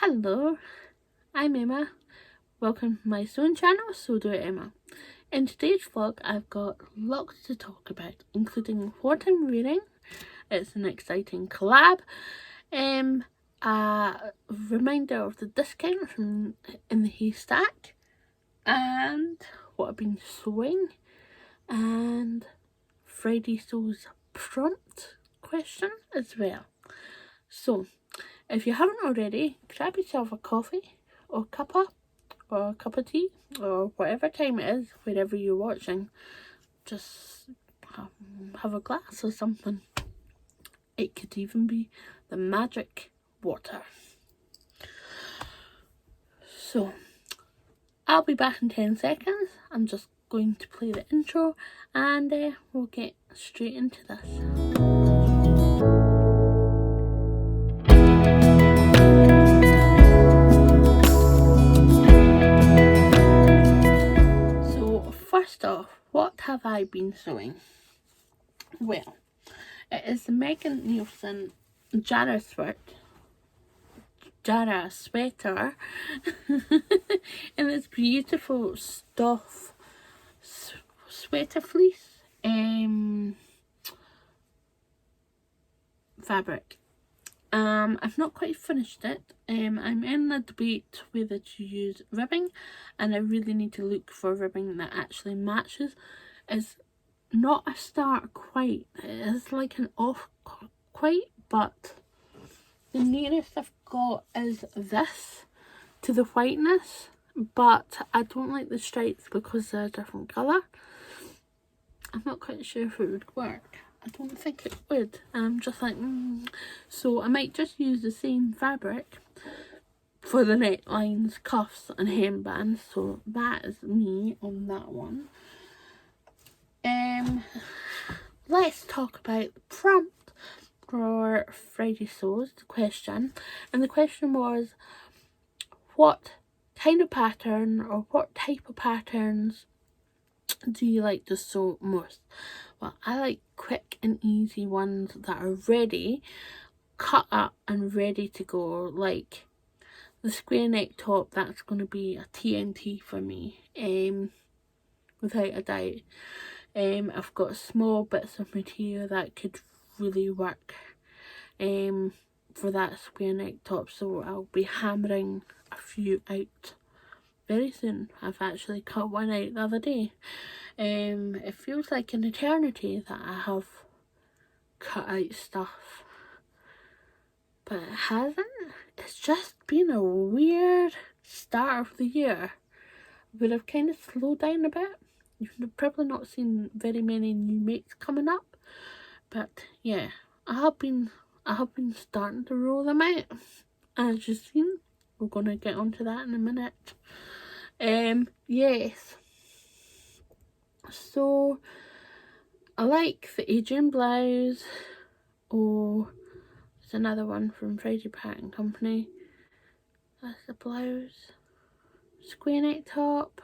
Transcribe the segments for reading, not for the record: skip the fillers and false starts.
Hello, I'm Emma. Welcome to my sewing channel, So Do It Emma. In today's vlog, I've got lots to talk about, including what I'm reading. It's an exciting collab. A reminder of the discount from in the haystack, and what I've been sewing, and Freddy Sauce prompt question as well. So, if you haven't already, grab yourself a coffee or cuppa or a cup of tea or whatever time it is, wherever you're watching. Just have a glass or something. It could even be the magic water. So, I'll be back in 10 seconds. I'm just going to play the intro and we'll get straight into this. First off, what have I been sewing? Well, it is the Megan Nielsen Jara sweater in this beautiful stuff sweater fleece fabric. I've not quite finished it. I'm in a debate whether to use ribbing, and I really need to look for ribbing that actually matches. It's not a stark white, it is like an off white, but the nearest I've got is this to the whiteness, but I don't like the stripes because they're a different colour. I'm not quite sure if it would work. I don't think it would. I'm just like, So I might just use the same fabric for the necklines, cuffs and hembands. So that is me on that one. Let's talk about the prompt for Freddy Sauce, the question. And the question was, what kind of pattern or what type of patterns do you like to sew most? Well, I like quick and easy ones that are ready, cut up and ready to go. Like the square neck top, that's going to be a TNT for me, without a doubt. I've got small bits of material that could really work for that square neck top, so I'll be hammering a few out very soon. I've actually cut one out the other day. It feels like an eternity that I have cut out stuff, but it hasn't. It's just been a weird start of the year where I've kind of slowed down a bit. You've probably not seen very many new makes coming up, but yeah, I have been starting to roll them out, as you've seen. We're gonna get onto that in a minute. Yes. So I like the Adrian blouse. Oh, there's another one from Freddy Pattern Company. That's the blouse. Square neck top.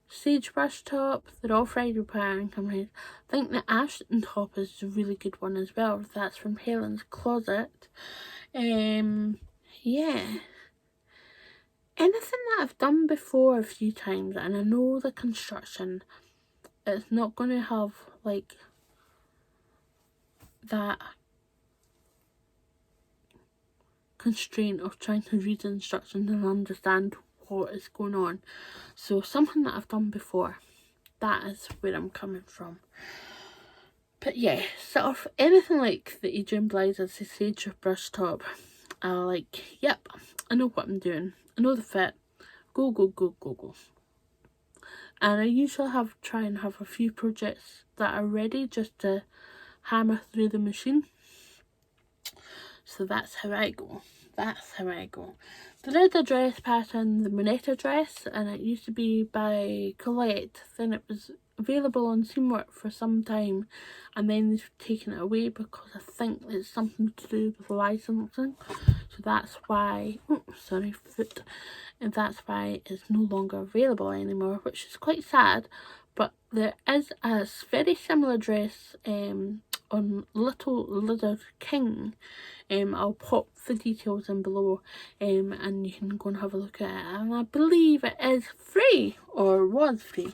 Sagebrush top. They're all Freddy Pattern Company. I think the Ashton top is a really good one as well. That's from Helen's Closet. Yeah. Anything that I've done before a few times, and I know the construction, it's not going to have like that constraint of trying to read the instructions and understand what is going on. So something that I've done before, that is where I'm coming from. But yeah, sort of anything like the Adrian blouse as the sagebrush top, I like, yep, I know what I'm doing. I know the fit. Go. And I usually try and have a few projects that are ready just to hammer through the machine. So that's how I go. There is a dress pattern, the Moneta dress, and it used to be by Collab. Then it was available on Seamwork for some time, and then they've taken it away because I think it's something to do with licensing. So that's why, and that's why it's no longer available anymore, which is quite sad. but there is a very similar dress on Little Leather King. I'll pop the details in below, and you can go and have a look at it, and I believe it is free, or was free.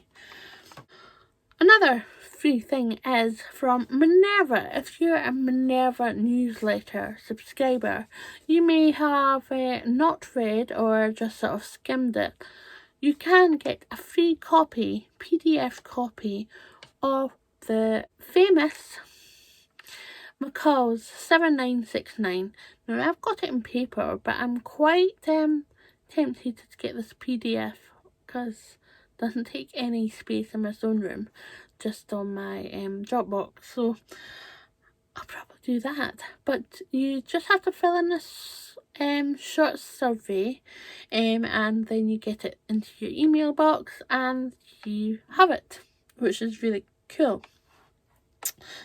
Another free thing is from Minerva. If you're a Minerva newsletter subscriber, you may have not read or just sort of skimmed it. You can get a free copy, PDF copy, of the famous McCall's 7969. Now, I've got it in paper, but I'm quite tempted to get this PDF because it doesn't take any space in my zone room, just on my Dropbox. So I'll probably do that. But you just have to fill in this short survey, and then you get it into your email box and you have it, which is really cool.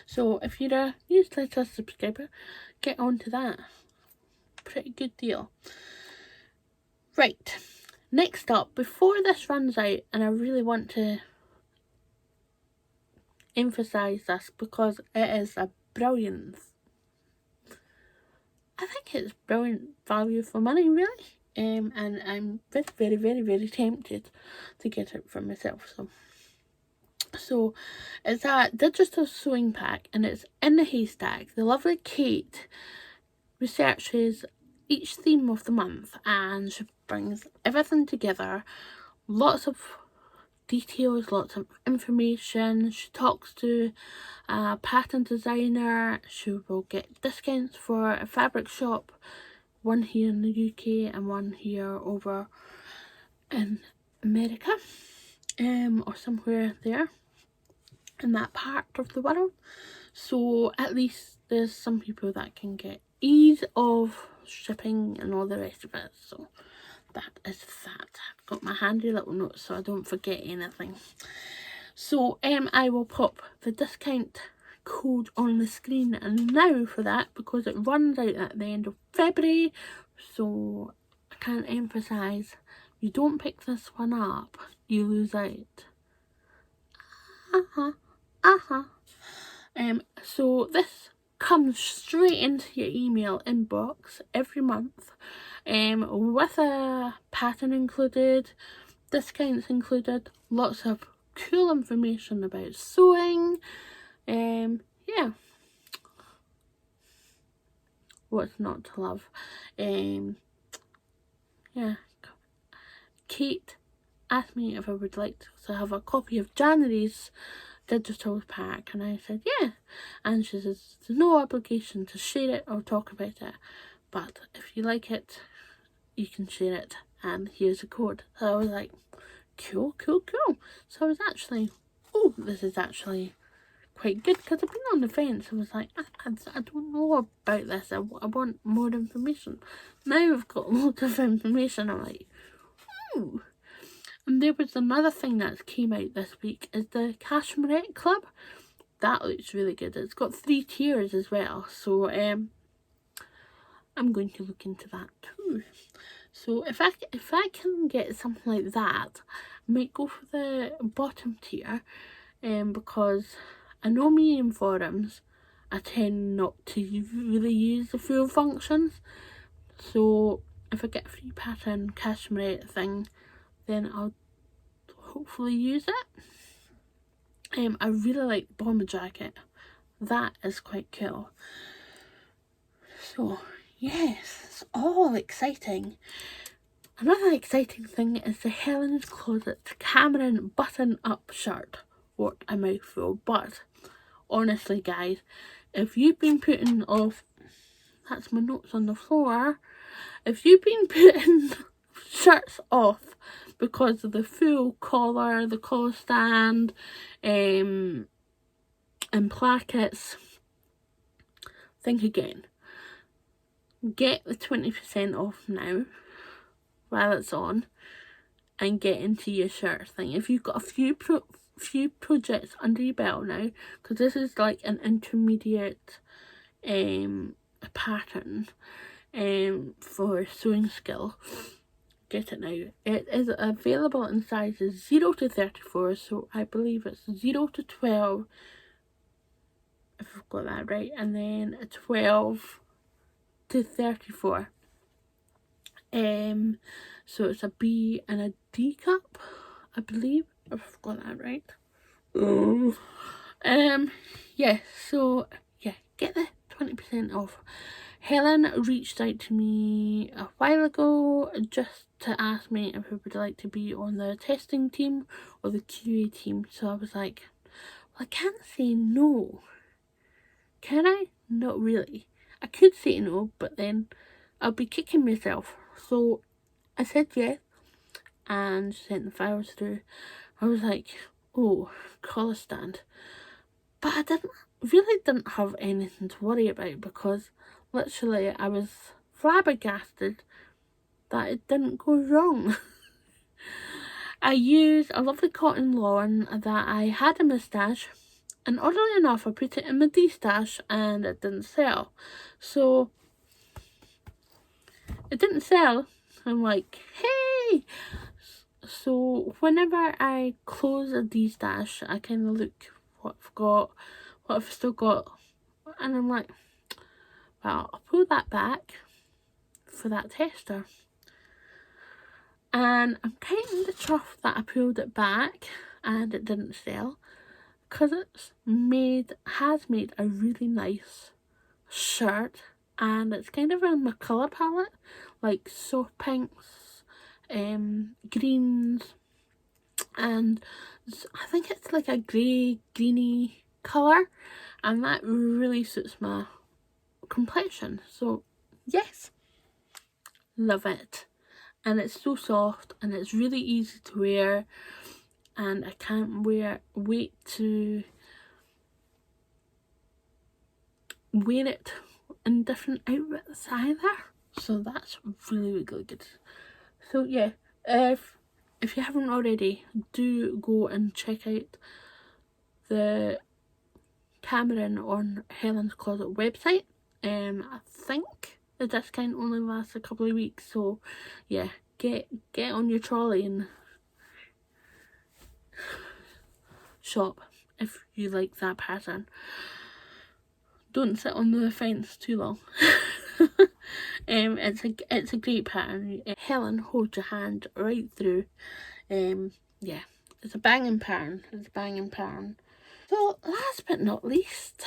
So if you're a newsletter subscriber, get on to that. Pretty good deal. Right, next up, before this runs out, and I really want to emphasise this because it is a brilliant, I think it's brilliant value for money, really. And I'm very tempted to get it for myself. So it's a digital sewing pack, and it's in the haystack. The lovely Kate researches each theme of the month, and she brings everything together. Lots of details, lots of information. She talks to a pattern designer. She will get discounts for a fabric shop, one here in the UK and one here over in America, or somewhere there in that part of the world. So at least there's some people that can get ease of shipping and all the rest of it. So that is that. I've got my handy little notes so I don't forget anything. So I will pop the discount code on the screen and now for that, because it runs out at the end of February. So I can't emphasise, you don't pick this one up, you lose out. So this comes straight into your email inbox every month, with a pattern included, discounts included, lots of cool information about sewing. Yeah, what's not to love? Yeah, Kate asked me if I would like to have a copy of January's digital pack, and I said yeah, and she says there's no obligation to share it or talk about it, but if you like it you can share it, and here's a code. So I was like, cool. So I was actually, oh, this is actually quite good, because I've been on the fence. I was like, I don't know about this, I want more information. Now I've got loads of information, I'm like, ooh. And there was another thing that came out this week, is the Cashmere Club. That looks really good. It's got 3 tiers as well, so I'm going to look into that too. So if I can get something like that, I might go for the bottom tier, because I know me in forums, I tend not to really use the full functions. So if I get a free pattern cashmere thing, then I'll hopefully use it. I really like the bomber jacket. That is quite cool. So yes, it's all exciting. Another exciting thing is the Helen's Closet Cameron button-up shirt. What a mouthful, but honestly guys, if you've been putting off, that's my notes on the floor, if you've been putting shirts off because of the full collar, the collar stand, and plackets, think again. Get the 20% off now while it's on, and get into your shirt thing. If you've got a few projects under your belt now, because this is like an intermediate pattern for sewing skill, get it now. It is available in sizes 0 to 34, so I believe it's 0 to 12, if I've got that right, and then 12 to 34. So it's a B and a D cup, I believe, if I've got that right. Yeah, so yeah, get the 20% off. Helen reached out to me a while ago just to ask me if I would like to be on the testing team or the QA team. So I was like, well, I can't say no. Can I? Not really. I could say no, but then I'll be kicking myself. So I said yes and sent the files through. I was like, oh, colour stand. But I didn't have anything to worry about, because literally I was flabbergasted that it didn't go wrong. I used a lovely cotton lawn that I had in my stash, and oddly enough I put it in my D-stash and it didn't sell. So it didn't sell. I'm like, hey! So whenever I close a D-stash, I kind of look what I've got, what I've still got, and I'm like, well, I'll pull that back for that tester. And I'm kind of chuffed that I pulled it back and it didn't sell, because has made a really nice shirt, and it's kind of in my colour palette, like soft pinks, greens, and I think it's like a grey, greeny colour, and that really suits my complexion. So yes, love it. And it's so soft and it's really easy to wear, and I can't wait to wear it in different outfits either. So that's really good. So yeah, if you haven't already, do go and check out the Cameron on Helen's Closet website. I think the discount only lasts a couple of weeks, so yeah, get on your trolley and shop if you like that pattern. Don't sit on the fence too long. It's a great pattern. Helen holds your hand right through. Yeah, it's a banging pattern. So last but not least,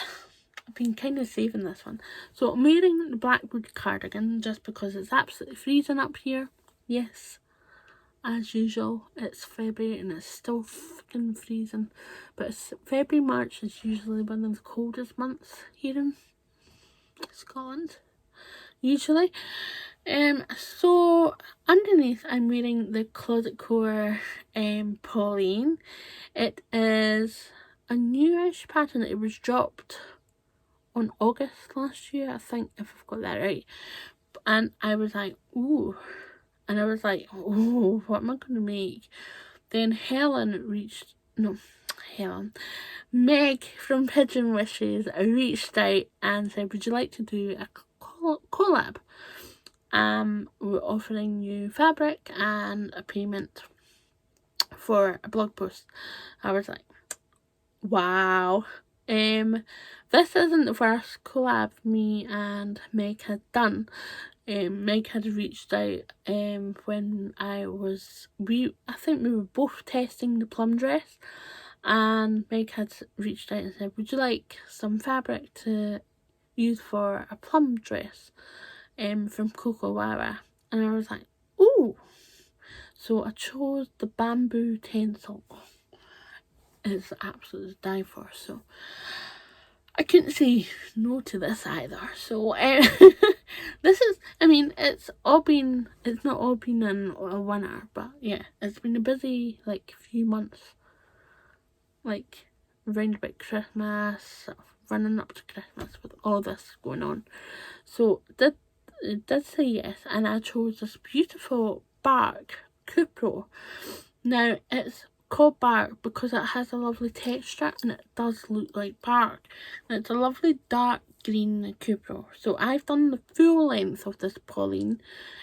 I've been kind of saving this one. So I'm wearing the blackboard cardigan just because it's absolutely freezing up here. Yes, as usual, it's February and it's still fucking freezing. But February, March is usually one of the coldest months here in Scotland, usually. So underneath I'm wearing the Closet Core Pauline. It is a newish pattern. It was dropped on August last year, I think, if I've got that right. And I was like, ooh. And I was like, oh, what am I going to make? Then Meg from Pigeon Wishes reached out and said, would you like to do a collab? We're offering you fabric and a payment for a blog post. I was like, wow. This isn't the first collab me and Meg had done. Meg had reached out when I think we were both testing the plum dress, and Meg had reached out and said, would you like some fabric to use for a plum dress from Coco Wawa? And I was like, ooh. So I chose the bamboo tencel. It's absolutely to die for, so I couldn't say no to this either. So this is, I mean, it's not all been in a winter, but yeah, it's been a busy like few months, like around about Christmas, running up to Christmas with all this going on. So it did say yes, and I chose this beautiful bark Cupro. Now it's called bark because it has a lovely texture and it does look like bark, and it's a lovely dark green Cupro. So I've done the full length of this Pauline.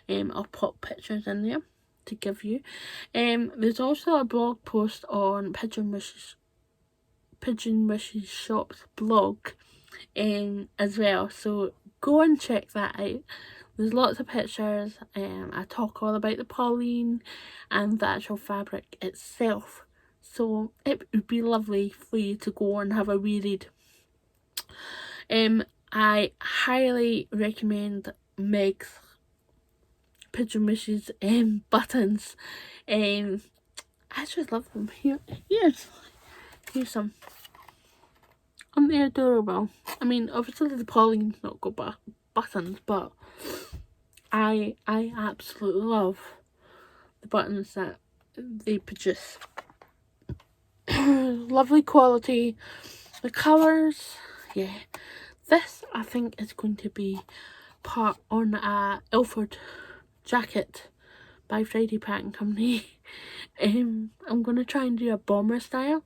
I'll pop pictures in there. to give you. There's also a blog post on Pigeon Wishes Shop's blog as well, so go and check that out. There's lots of pictures. I talk all about the Pauline and the actual fabric itself, so it would be lovely for you to go and have a wee read. I highly recommend Meg's Pigeon Wishes buttons. I just love them. Here's some. Aren't they adorable? I mean, obviously the Pauline's not got buttons, but I absolutely love the buttons that they produce. Lovely quality. The colours, yeah. This, I think, is going to be part on a Ilford jacket by Freddy Packing Company. I'm going to try and do a bomber style.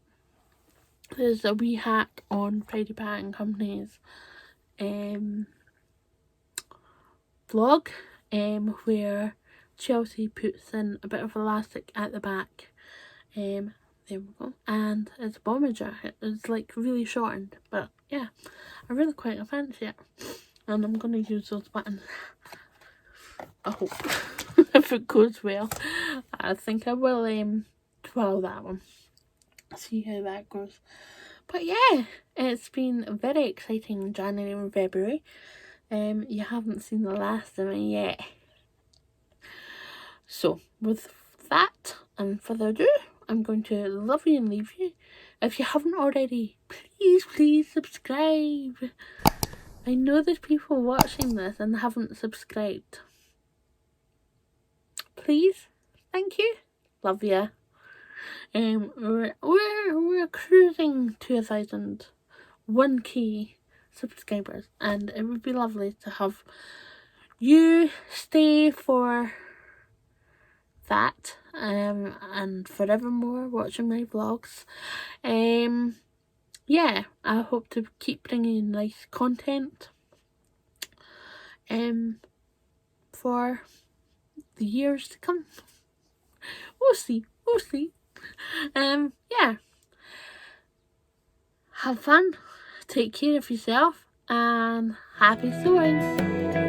There's a wee hack on Freddy Packing Company's vlog where Chelsea puts in a bit of elastic at the back. There we go. And it's a bomber jacket. It's like really shortened, but yeah, I really quite fancy it. And I'm going to use those buttons. I hope. If it goes well. I think I will twirl that one. See how that goes. But yeah, it's been very exciting January and February. You haven't seen the last of me yet. So with that and further ado, I'm going to love you and leave you. If you haven't already, please subscribe. I know there's people watching this and haven't subscribed. Please, thank you, love ya. We're cruising to 1,000 subscribers, and it would be lovely to have you stay for that and forevermore watching my vlogs. Yeah, I hope to keep bringing you nice content for the years to come. We'll see. Yeah, have fun, take care of yourself, and happy sewing.